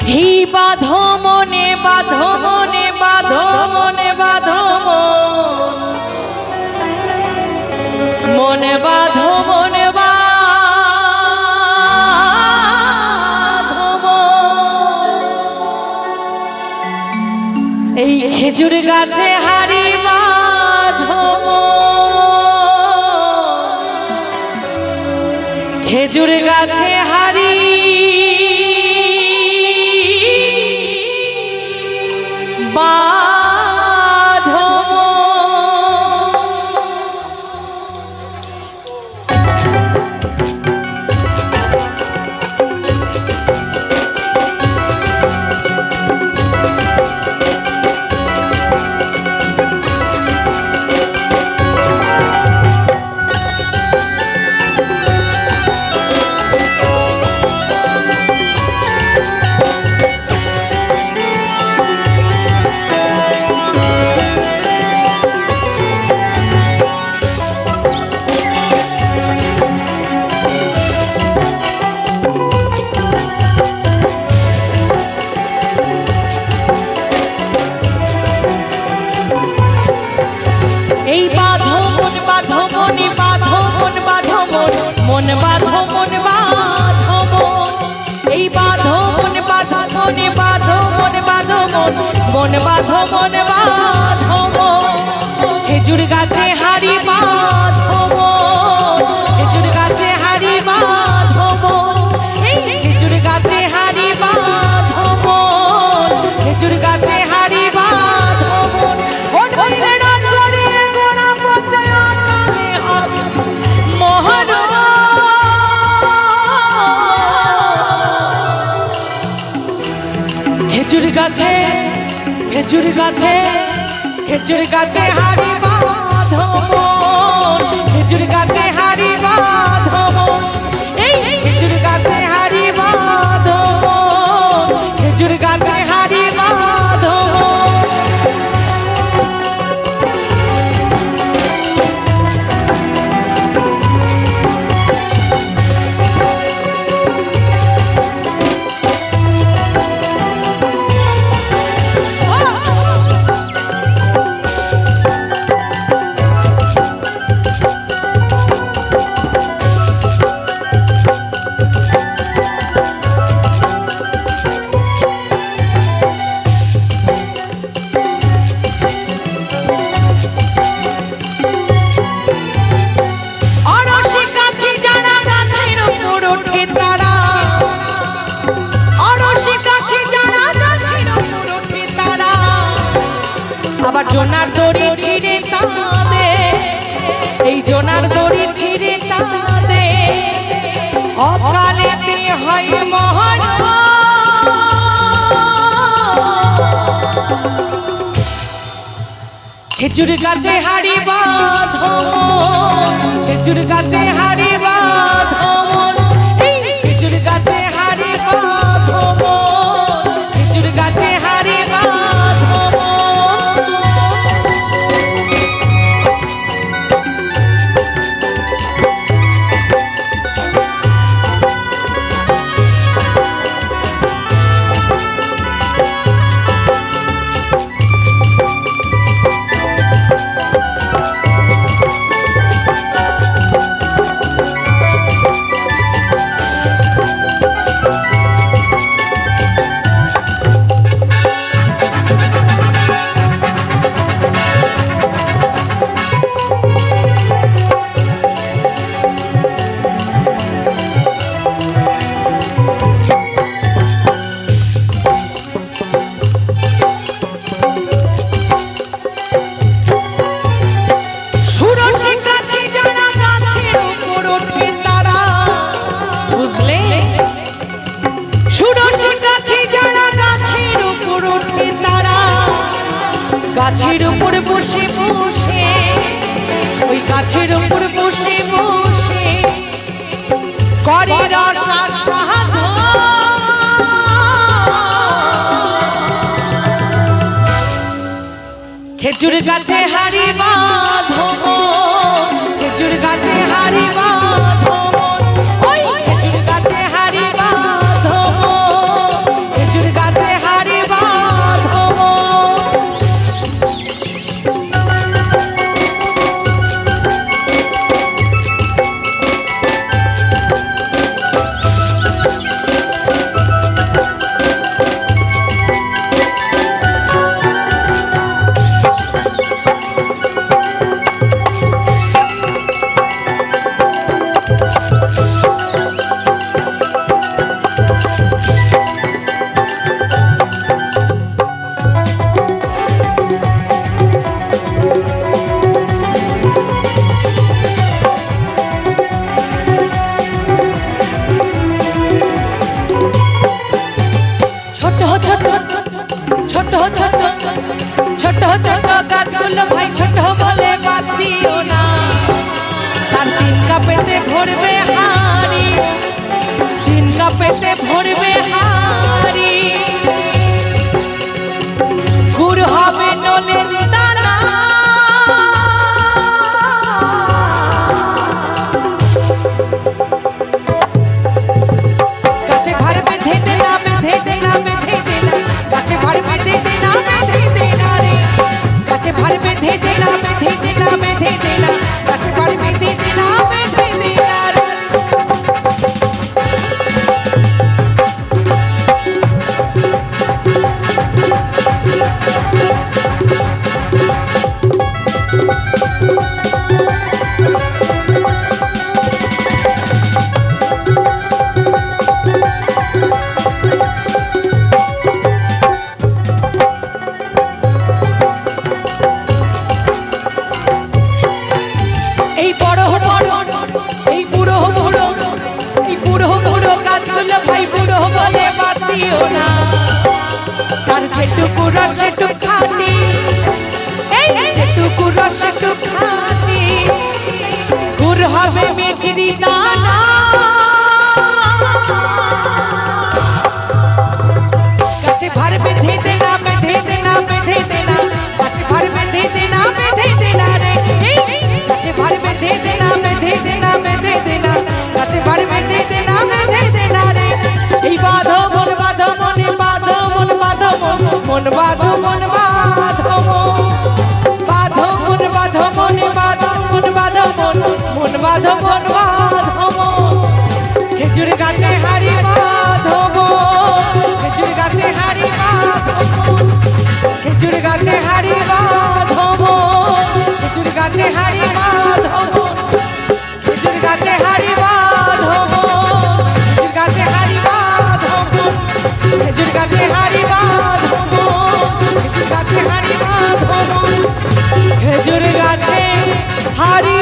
হি বাঁধো মনে বাঁধো মনে বাঁধো মনে বাঁধো মনে বাঁধো মনে বাঁধো এই খেজুর গাছে হাড়ি বাঁধো খেজুর গাছে হাড়ি বাঁধো মন বাঁধো মন বাঁধো মন এই বাঁধো মন বাঁধো মনে বাঁধো মন বাঁধো মন মন বাঁধো মন বাঁধো মন খেজুর গাছে হাড়ি বাঁধো মন খেজুর গাছে হাড়ি বাঁধো মন এই খেজুর গাছে হাড়ি বাঁধো মন খেজুর গাছে হাড়ি বাঁধো মন ওঠ বইলে রাত করিয়ে গোনা পচায় কালে হবে মোহন খেজুর গাছে খেজুর গাছে খেজুর গাছে হাড়ি বাঁধো মন খেজুর গাছে হাড়ি বাঁধো মন এই খেজুর গাছে হাড়ি বাঁধো মন খেজুর গাছে হাড়ি বাঁধো আবার জোনার দড়ি ছিঁড়ে তাঁদে এই জোনার দড়ি ছিঁড়ে তাঁদে অকালেতে হয় মহান খেজুর গাছে হাড়ি বাঁধো খেজুর গাছে হাড়ি বাঁধো এই খেজুর গাছে হাড়ি বাঁধো খেজুর গাছে হাড়ি বাঁধো গাছের উপর বসে বসে ওই গাছের উপর বসে বসে করে রসাস্বাদন খেজুর গাছে হাড়ি বাঁধো খেজুর গাছে হাড়ি বাঁধো ওই খেজুর গাছে হাড়ি বাঁধো খেজুর ছোট ছোট ছোট ছোট ছোট ছোট গাছগুলো ভাই ছোট বলে বাদ দিও না, তার 3 কাপেতে ভরবে হাড়ি, 3 কাপেতে ভরবে হাড়ি, গুড় হবে নলেন দানা, গাছে ভার বেঁধে দেনা বেঁধে দেনা বেঁধে দেনা, গাছে ভার বেঁধে দেনা বেঁধে দেনা রে, গাছে ভার বেঁধে দেনা বেঁধে দেনা বেঁধে দেনা, গাছে ভার বেঁধে দেনা বেঁধে দেনা রে। এই বড় বড় এই বুড়ো বুড়ো এই বুড়ো বুড়ো গাছগুলো ভাই বুড়ো বলে বাদ দিও না, তার যেটুকু রস সেটুকু খানি, এই যেটুকু রস সেটুকু খানি, গুড় হবে মিছরি দানা, গাছে ভার বেঁধে দেনা বেঁধে দেনা বেঁধে দেনা, গাছে ভার বেঁধে দেনা বেঁধে দেনা রে, গাছে ভার বেঁধে দেনা বেঁধে দেনা বেঁধে দেনা, গাছে ভার বেঁধে দেনা বেঁধে দেনা রে। এই বাঁধো মন বাঁধো মনে বাঁধো মন বাঁধো মন বাঁধো মন বাঁধো বাঁধো মন বাঁধো মনে বাঁধো মন বাঁধো মন বাঁধো মন বাঁধো, খেজুর গাছে হাড়ি বাঁধো, খেজুর গাছে হাড়ি বাঁধো, খেজুর গাছে হাড়ি বাঁধো, খেজুর গাছে হাড়ি বাঁধো, খেজুর গাছে হাড়ি বাঁধো, খেজুর গাছে হাড়ি বাঁধো, খেজুর গাছে হাড়ি বাঁধো, খেজুর গাছে হাড়ি বাঁধো, খেজুর গাছে হাড়ি